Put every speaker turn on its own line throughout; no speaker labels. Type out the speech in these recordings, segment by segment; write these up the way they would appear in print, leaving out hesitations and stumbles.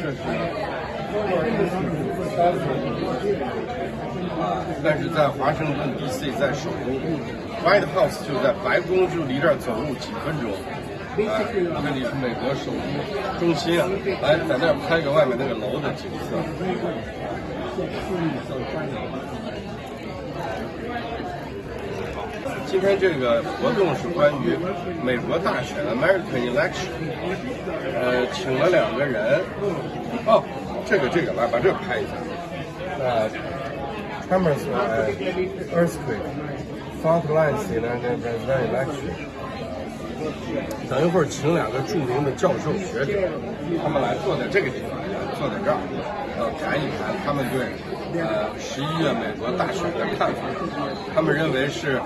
这是但是在华盛顿 DC 在首都 ，White House 就在白宫，就离这儿走路几分钟。这里是美国首都中心啊，来在那儿拍个外面那个楼的景色。今天这个活动是关于美国大选 American Election， 请了2个人。哦，这个来把这个拍一下。Tremors earthquake, fault lines in the presidential election。等一会儿请2个著名的教授学者，他们来坐在这个地方，坐在这儿，谈一谈他们对11月美国大选的看法。他们认为是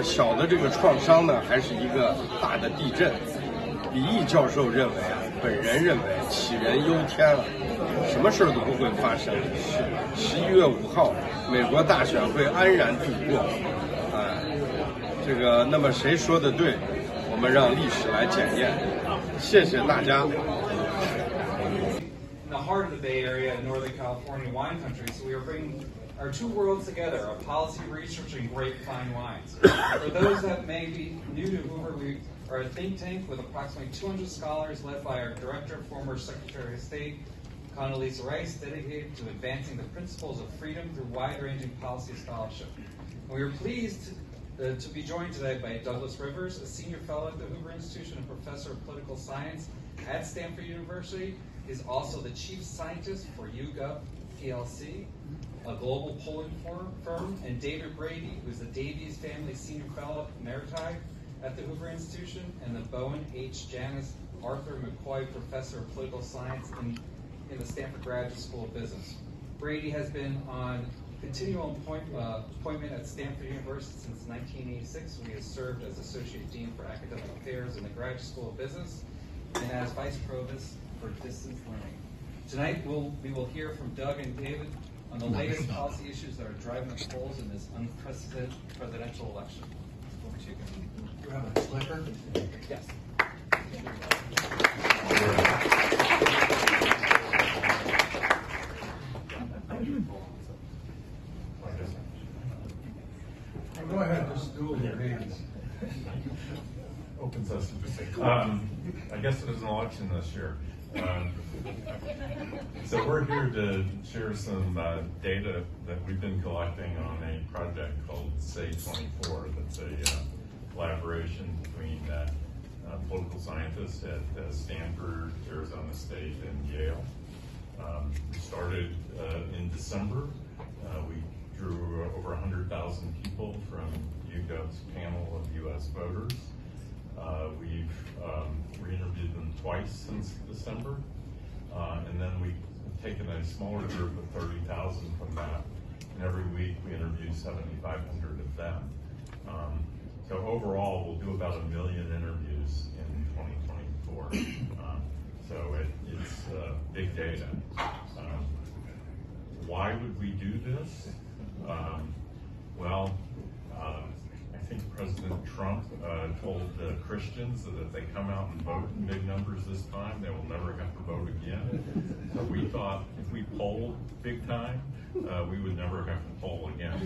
小的这个创伤呢，还是一个大的地震？李毅教授认为本人认为杞人忧天了，什么事儿都不会发生。11月5号，美国大选会安然度过。这个，那么谁说的对？我们让历史来检验。谢谢大家。
In the heart of the Bay Area in Northern California wine country, so we are bringing our two worlds together, our policy research and great fine wines. For those that may be new to Hoover, we are a think tank with approximately 200 scholars led by our director, former Secretary of State, Condoleezza Rice, dedicated to advancing the principles of freedom through wide-ranging policy scholarship. And we are pleased to be joined today by Douglas Rivers, a senior fellow at the Hoover Institution and professor of political science at Stanford University. He is also the chief scientist for YouGov PLC, a global polling firm, and David Brady, who is the Davies Family Senior Fellow Emeriti at the Hoover Institution, and the Bowen H. Janice Arthur McCoy Professor of Political Science in the Stanford Graduate School of Business. Brady has been on continual appointment at Stanford University since 1986, when he has served as Associate Dean for Academic Affairs in the Graduate School of Business and as Vice Provost for Distance Learning. Tonight, we will hear from Doug and David on the latest policy issues that are driving the polls in this unprecedented presidential election. Over to you guys.
You have a clicker?
Yes.
Go ahead, just do it with your hands.
Open sesame. I guess there's an election this year. So we're here to share some data that we've been collecting on a project called SAY24. That's a collaboration between political scientists at Stanford, Arizona State, and Yale. We started in December. We drew over 100,000 people from YouGov's panel of U.S. voters. We've re-interviewed them twice since December, and then we've taken a smaller group of 30,000 from that, and every week we interview 7,500 of them. So overall, we'll do about 1 million interviews in 2024. So it's big data. Why would we do this? I think President Trump told Christians that if they come out and vote in big numbers this time, they will never have to vote again. So we thought if we polled big time, we would never have to poll again.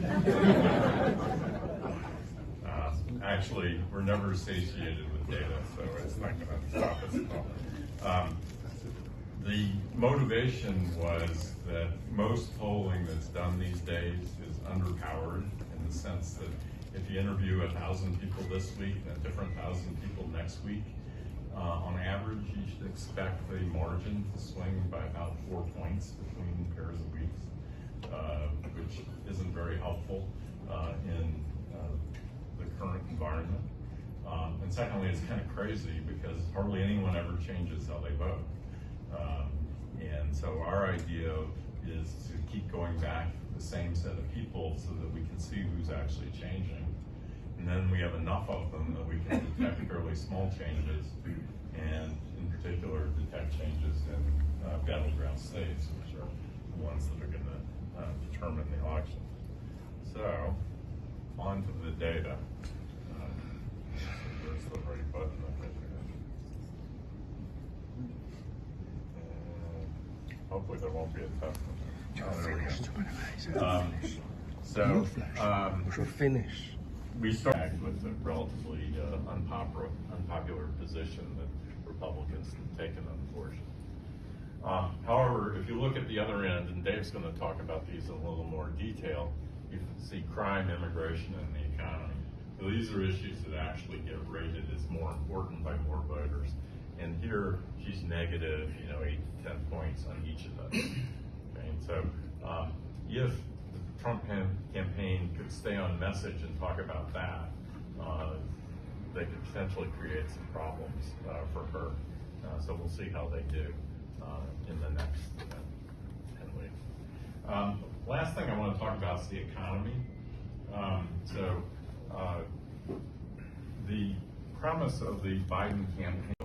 Actually, we're never satiated with data, so it's not going to stop us at all. The motivation was that most polling that's done these days is underpowered, in the sense that if you interview 1,000 people this week and a different 1,000 people next week, on average, you should expect the margin to swing by about 4 points between pairs of weeks, which isn't very helpful in the current environment. And secondly, it's kind of crazy because hardly anyone ever changes how they vote. And so our idea is to keep going back to the same set of people so that we can see who's actually changing. And then we have enough of them that we can detect fairly small changes, and in particular detect changes in battleground states, which are the ones that are going to determine the election. So, on to the data. Where's the right button? hopefully there won't be a tough one.
Finish.
We started with a relatively unpopular position that Republicans have taken, unfortunately. However, if you look at the other end, and Dave's going to talk about these in a little more detail, you see crime, immigration, and the economy. So these are issues that actually get rated as more important by more voters. And here she's negative, 8 to 10 points on each of those. Okay, and so if the Trump campaign could stay on message and talk about that, they could potentially create some problems for her. So we'll see how they do in the next 10 weeks. Last thing I want to talk about is the economy. The premise of the Biden campaign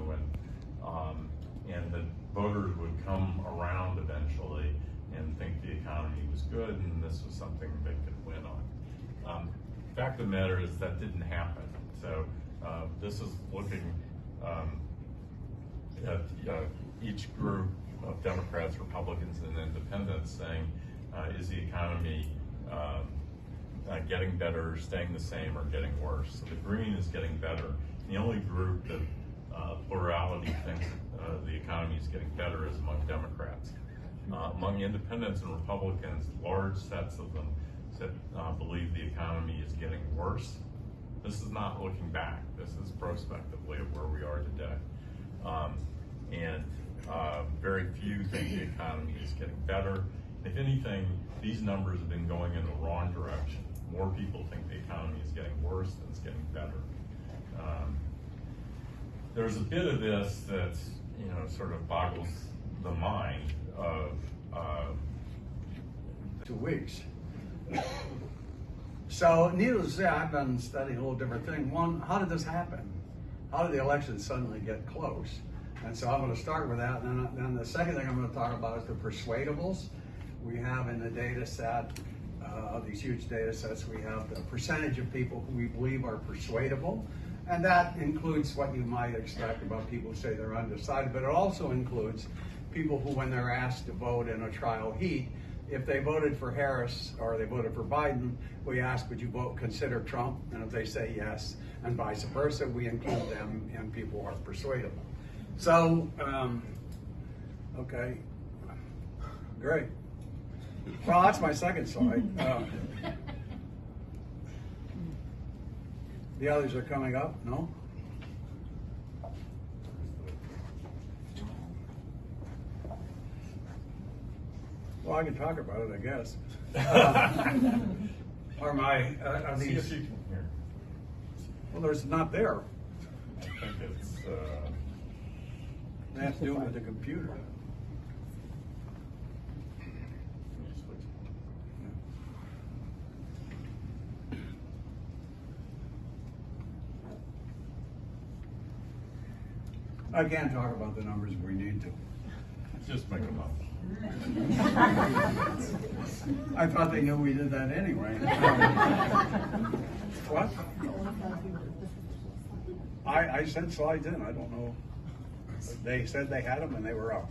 and that voters would come around eventually and think the economy was good and this was something they could win on. Fact of the matter is that didn't happen. So this is looking at each group of Democrats, Republicans, and independents saying, is the economy getting better, staying the same, or getting worse? So the green is getting better. The only group that plurality thinks the economy is getting better is among Democrats. Among independents and Republicans, large sets of them believe the economy is getting worse. This is not looking back. This is prospectively of where we are today. Very few think the economy is getting better. If anything, these numbers have been going in the wrong direction. More people think the economy is getting worse than it's getting better. There's a bit of this that sort of boggles the mind of
2 weeks. So needless to say, I've been studying a little different thing. One, how did this happen? How did the election suddenly get close? And so I'm going to start with that. And then the second thing I'm going to talk about is the persuadables. We have in the data set, these huge data sets, we have the percentage of people who we believe are persuadable. And that includes what you might expect about people who say they're undecided, but it also includes people who, when they're asked to vote in a trial heat, if they voted for Harris or they voted for Biden, we ask, would you consider Trump? And if they say yes, and vice versa, we include them in people who are persuadable. So, okay, great. Well, that's my second slide. The others are coming up, no? Well, I can talk about it, I guess. Are
See
these?
if you can hear.
Well, there's not there.
I think it's.
They have to do it with the computer. I can't talk about the numbers if we need to.
Just make them up.
I thought they knew we did that anyway. What? I sent slides in. I don't know. They said they had them and they were up.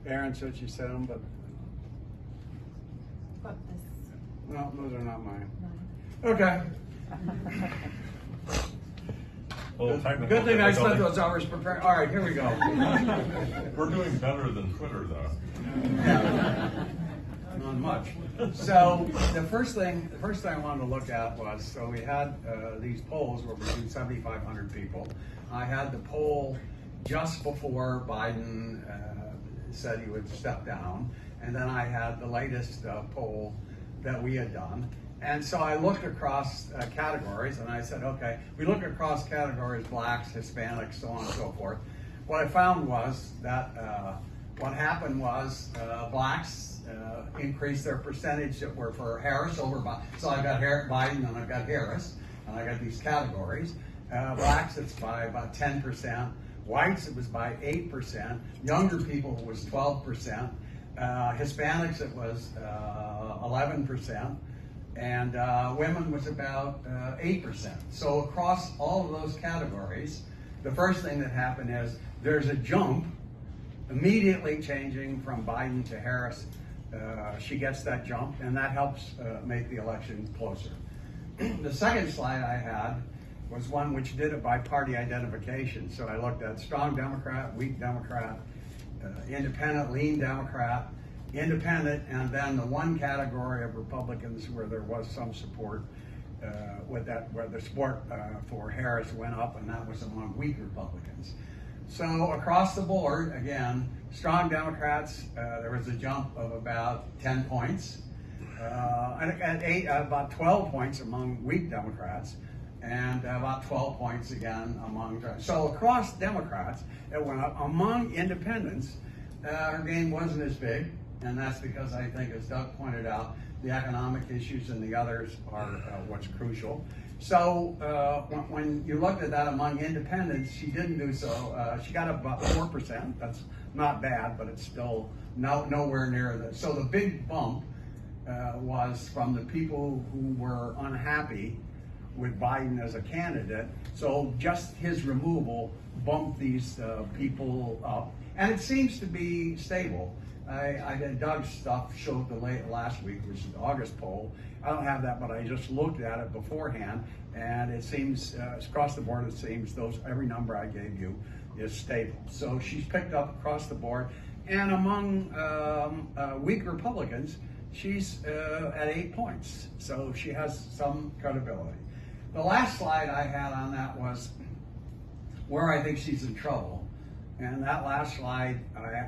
Erin said she sent them, but no, those are not mine. Okay.
Well,
Good thing I spent those hours preparing. All right, here we go.
We're doing better than Twitter, though.
Not much. So the first thing I wanted to look at was, so we had these polls where we do 7,500 people. I had the poll just before Biden said he would step down, and then I had the latest poll that we had done. And so I looked across categories, and I said, okay, we look across categories, blacks, Hispanics, so on and so forth. What I found was that what happened was blacks increased their percentage that were for Harris over Biden. So I got Biden and I've got Harris, and I got these categories. Blacks, it's by about 10%. Whites, it was by 8%. Younger people, it was 12%. Hispanics, it was 11%. and women was about 8%. So across all of those categories, the first thing that happened is there's a jump immediately changing from Biden to Harris. She gets that jump, and that helps make the election closer. The second slide I had was one which did it by party identification. So I looked at strong Democrat, weak Democrat, independent, lean Democrat, independent, and then the one category of Republicans where there was some support with that, where the support for Harris went up, and that was among weak Republicans. So across the board, again, strong Democrats, there was a jump of about 10 points, about 12 points among weak Democrats, and about 12 points again among. So across Democrats, it went up. Among independents, her gain wasn't as big, and that's because I think, as Doug pointed out, the economic issues and the others are what's crucial. So when you looked at that among independents, she didn't do so. She got about 4%. That's not bad, but it's still nowhere near that. So the big bump was from the people who were unhappy with Biden as a candidate. So just his removal bumped these people up, and it seems to be stable. I did Doug's stuff showed the last week, which is the August poll. I don't have that, but I just looked at it beforehand, and it seems across the board. It seems every number I gave you is stable. So she's picked up across the board, and among weak Republicans, she's at 8 points. So she has some credibility. The last slide I had on that was where I think she's in trouble. And that last slide,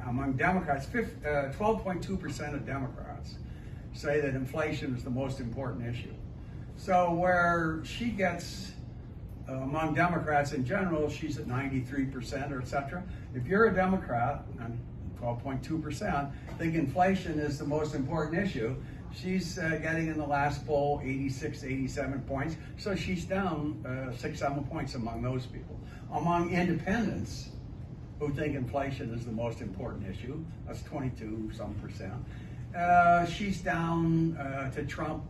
among Democrats, 12.2% of Democrats say that inflation is the most important issue. So where she gets, among Democrats in general, she's at 93% or et cetera. If you're a Democrat, and 12.2%, think inflation is the most important issue, she's getting in the last poll 86, 87 points. So she's down 6, 7 points among those people. Among independents, who think inflation is the most important issue, that's 22% she's down to Trump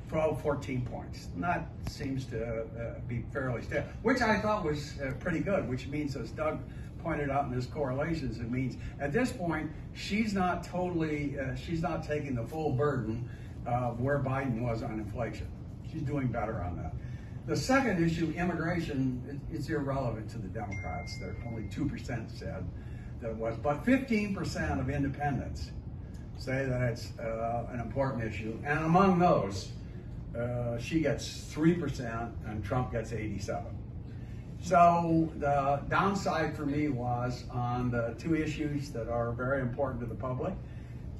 12, 14 points. And that seems to be fairly stable, which I thought was pretty good, which means, as Doug pointed out in his correlations, it means at this point, she's not she's not taking the full burden of where Biden was on inflation. She's doing better on that. The second issue, immigration, it's irrelevant to the Democrats. There only 2% said that it was, but 15% of independents say that it's an important issue. And among those, she gets 3% and Trump gets 87%. So the downside for me was on the two issues that are very important to the public.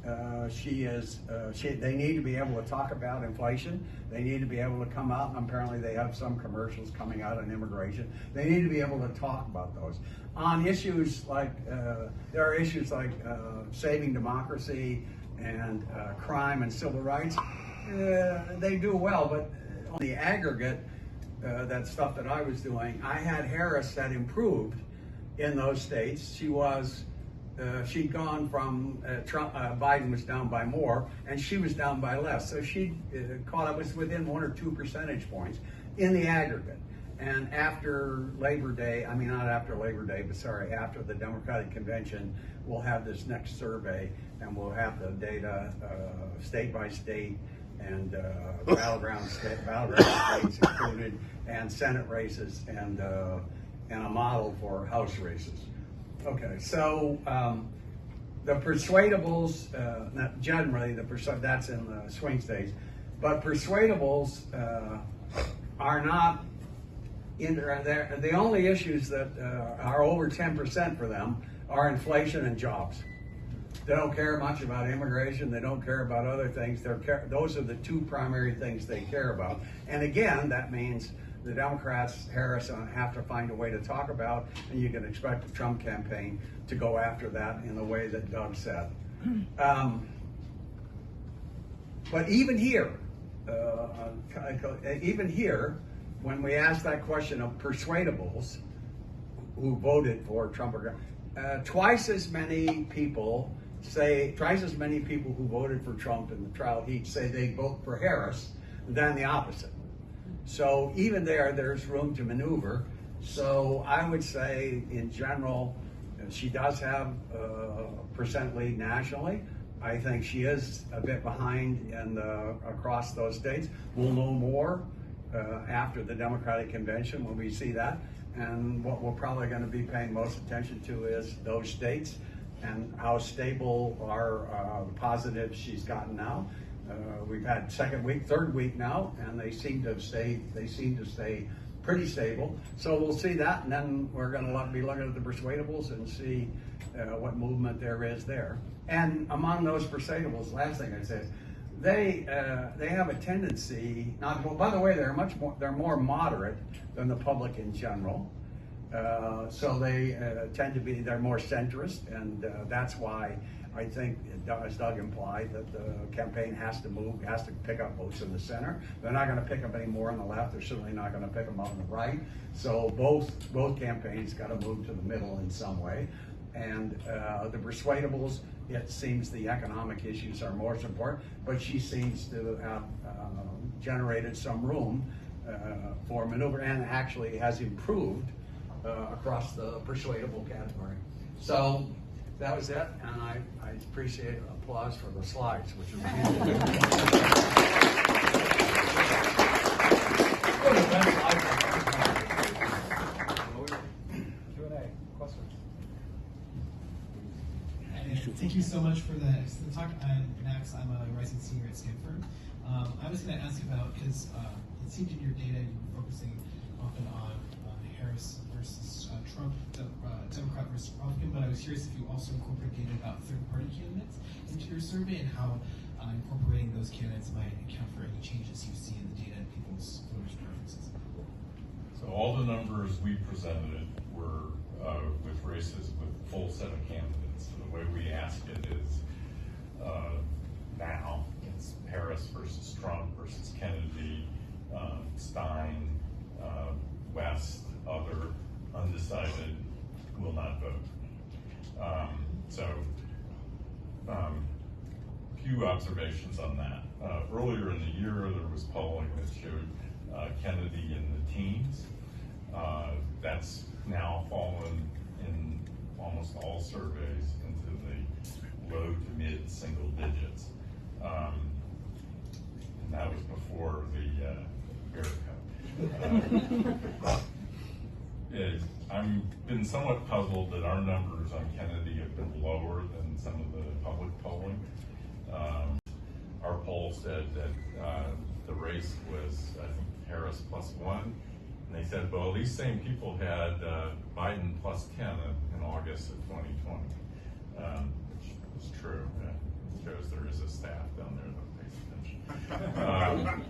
They need to be able to talk about inflation. They need to be able to come out, and apparently they have some commercials coming out on immigration. They need to be able to talk about those. On issues like, there are issues like saving democracy and crime and civil rights. They do well, but on the aggregate, that stuff that I was doing, I had Harris that improved in those states. She'd gone from Biden was down by more, and she was down by less. So she caught up, was within 1 or 2 percentage points in the aggregate. And after Labor Day, I mean, not after Labor Day, but sorry, after the Democratic Convention, we'll have this next survey, and we'll have the data state by state, and battleground states included, and Senate races, and a model for House races. Okay, so the persuadables, generally that's in the swing states, but persuadables are not in there. The only issues that are over 10% for them are inflation and jobs. They don't care much about immigration. They don't care about other things. Those are the two primary things they care about. And again, that means the Democrats, Harris, have to find a way to talk about, and you can expect the Trump campaign to go after that in the way that Doug said. But even here, when we asked that question of persuadables who voted for Trump, twice as many people who voted for Trump in the trial heat say they vote for Harris than the opposite. So even there's room to maneuver. So I would say, in general, she does have a percent lead nationally. I think she is a bit behind across those states. We'll know more after the Democratic convention when we see that. And what we're probably going to be paying most attention to is those states and how stable are the positives she's gotten now. We've had second week, third week now, and they seem to stay pretty stable. So we'll see that, and then we're going to be looking at the persuadables and see what movement there is there. And among those persuadables, last thing I'd say is they have a tendency. By the way, they're more moderate than the public in general. So they tend to be, they're more centrist, and that's why I think, as Doug implied, that the campaign has to pick up votes in the center. They're not going to pick up any more on the left. They're certainly not going to pick them up on the right. So both campaigns got to move to the middle in some way. And the persuadables, it seems the economic issues are more important, but she seems to have generated some room for maneuver, and actually has improved across the persuadable category. So that was it, and I appreciate applause for the slides, which is
Q&A, questions?
Thank you so much for the excellent talk. Max, I'm a rising senior at Stanford. I was going to ask about, because it seemed in your data you were focusing often on Harris versus Trump, Democrat versus Republican, but I was curious if you also incorporate data about third-party candidates into your survey, and how incorporating those candidates might account for any changes you see in the data and people's voters' preferences.
So all the numbers we presented were with races with full set of candidates. So the way we ask it is now it's Harris versus Trump versus Kennedy, Stein, West, other, undecided, will not vote. Few observations on that. Earlier in the year, there was polling that showed Kennedy in the teens. That's now fallen in almost all surveys into the low to mid single digits. And that was before the haircut. I've been somewhat puzzled that our numbers on Kennedy have been lower than some of the public polling. Our poll said that the race was, I think, Harris +1. And they said, well, these same people had Biden +10 in August of 2020, which is true. It shows there is a staff down there that pays attention.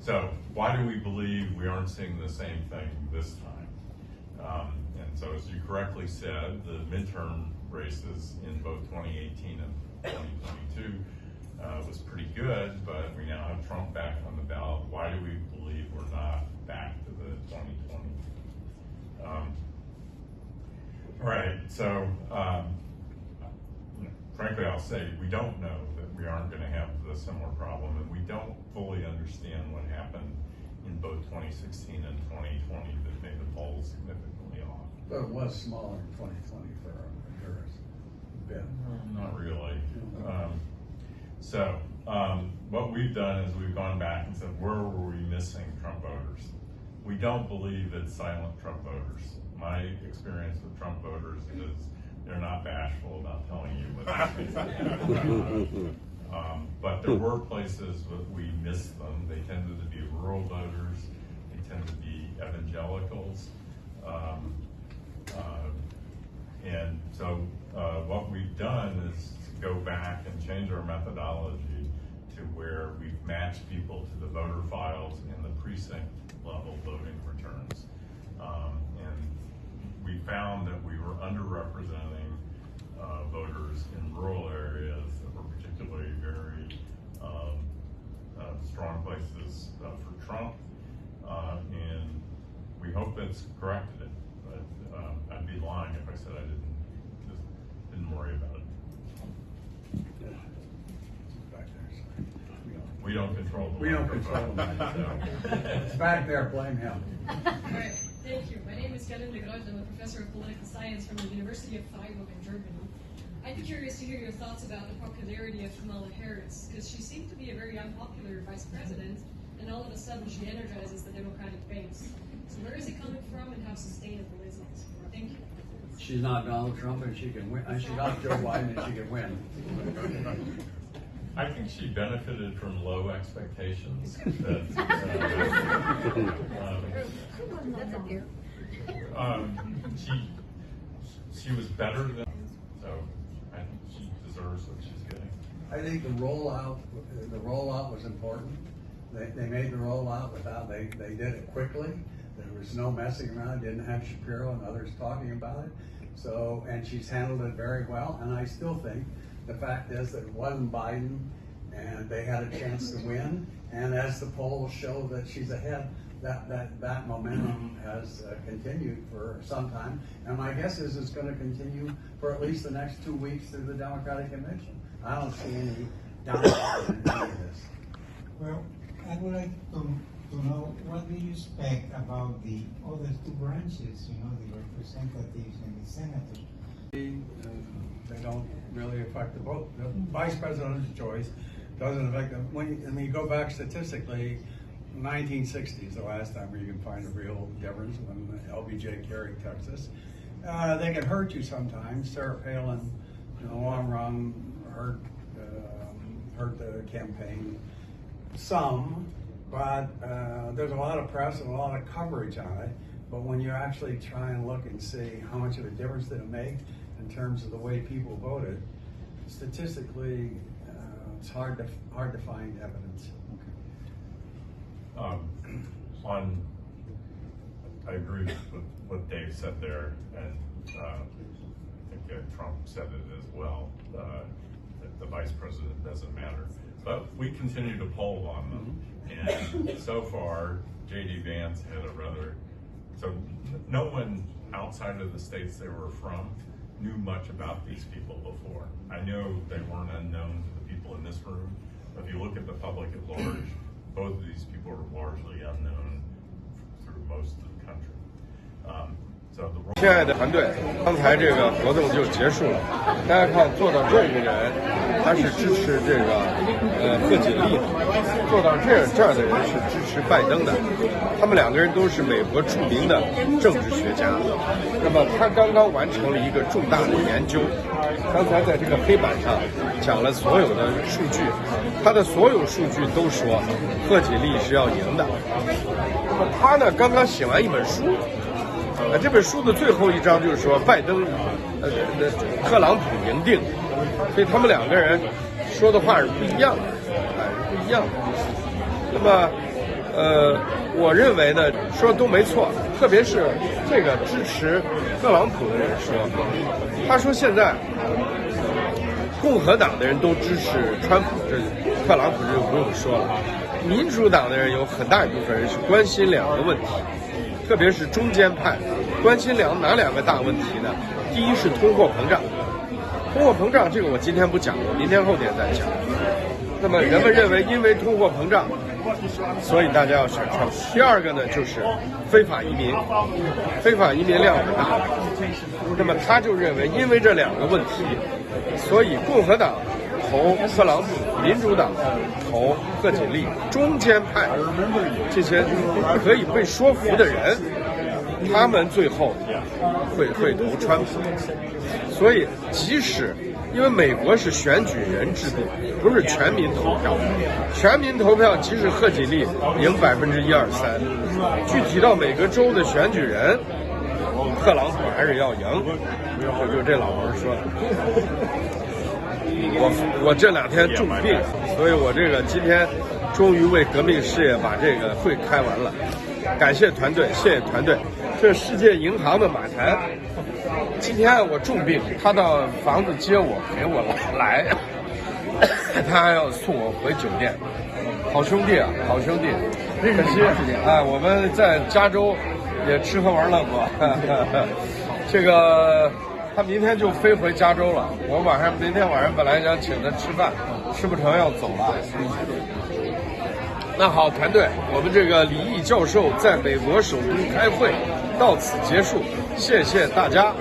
So why do we believe we aren't seeing the same thing this time? And so, as you correctly said, the midterm races in both 2018 and 2022 was pretty good, but we now have Trump back on the ballot. Why do we believe we're not back to the 2020? Right, so frankly, I'll say we don't know that we aren't going to have the similar problem, and we don't fully understand what happened in both 2016 and 2020 that made the polls significantly off.
But it was smaller in 2020 for Harris. Yeah.
Not really. What we've done is we've gone back and said, where were we missing Trump voters? We don't believe it's silent Trump voters. My experience with Trump voters is they're not bashful about telling you what they think. But there were places that we missed them. They tended to be rural voters. They tend to be evangelicals. And so what we've done is to go back and change our methodology to where we've matched people to the voter files in the precinct level voting returns. And we found that we were underrepresenting voters in rural areas that were particularly very strong places for Trump. And we hope that's corrected it. But I'd be lying if I said I didn't worry about it.
Back there, sorry.
We don't control the
We don't control the
microphone.
It's back there, blame him.
All right, thank you. My name is Kevin de Groot. I'm a professor of political science from the University of Freiburg in Germany. I'd be curious to hear your thoughts about the popularity of Kamala Harris, because she seemed to be a very unpopular vice president, and all of a sudden she energizes the Democratic base. So where is it coming from, and how sustainable is it? Thank you.
She's not Donald Trump, and she can win. She's not Joe Biden, and she can win.
I think she benefited from low expectations. She was better than, so I think she deserves what she's getting.
I think the rollout was important. They made the rollout without, they did it quickly. There was no messing around, didn't have Shapiro and others talking about it. So, and she's handled it very well. And I still think the fact is that it wasn't Biden and they had a chance to win. And as the polls show that she's ahead, that momentum has continued for some time. And my guess is it's going to continue for at least the next 2 weeks through the Democratic Convention. I don't see any downside in any of this.
Well, I would like to know what do you expect about the other two branches, you know, the representatives and the senators?
They don't really affect the vote. The vice president's choice doesn't affect them. When you go back statistically, 1960 is the last time where you can find a real difference when LBJ carried Texas. They can hurt you sometimes. Sarah Palin, in the long run, hurt the campaign some, but there's a lot of press and a lot of coverage on it. But when you actually try and look and see how much of a difference did it make in terms of the way people voted, statistically, it's hard to find evidence.
I agree with what Dave said there, and I think Trump said it as well, that the vice president doesn't matter. But we continue to poll on them, and so far, J.D. Vance had a rather, so no one outside of the states they were from knew much about these people before. I know they weren't unknown to the people in this room, but if you look at the public at large, both of these people are largely unknown through most of the country.
亲爱的团队，刚才这个活动就结束了。大家看，坐到这个人，他是支持这个贺锦丽的；坐到这儿的人是支持拜登的。他们两个人都是美国著名的政治学家。那么他刚刚完成了一个重大的研究，刚才在这个黑板上讲了所有的数据，他的所有数据都说贺锦丽是要赢的。那么他呢，刚刚写完一本书。这本书的最后一章就是说拜登，特朗普赢定，所以他们两个人说的话是不一样的，是不一样的。那么，我认为呢，说的都没错，特别是这个支持特朗普的人说，他说现在共和党的人都支持川普，这特朗普这就不用说了，民主党的人有很大一部分人是关心两个问题。特别是中间派关心哪两个大问题呢？第一是通货膨胀，通货膨胀这个我今天不讲，我明天后天再讲。那么人们认为因为通货膨胀，所以大家要选川普。第二个呢就是非法移民，非法移民量很大。那么他就认为因为这两个问题，所以共和党投特朗普，民主党投贺锦丽，中间派这些可以被说服的人，他们最后会投川普。所以即使因为美国是选举人制度，不是全民投票，全民投票即使贺锦丽赢1%、2%、3%，具体到每个州的选举人，特朗普还是要赢。这就是这老头说的。我这2天重病，所以我这个今天终于为革命事业把这个会开完了。感谢团队，谢谢团队。这世界银行的马谈，今天我重病，他到房子接我，陪我来，他还要送我回酒店。好兄弟啊，好兄弟！可惜我们在加州也吃喝玩乐过。这个。他明天就飞回加州了，我明天晚上本来想请他吃饭，吃不成要走了。那好，团队，我们这个李毅教授在美国首都开会到此结束，谢谢大家。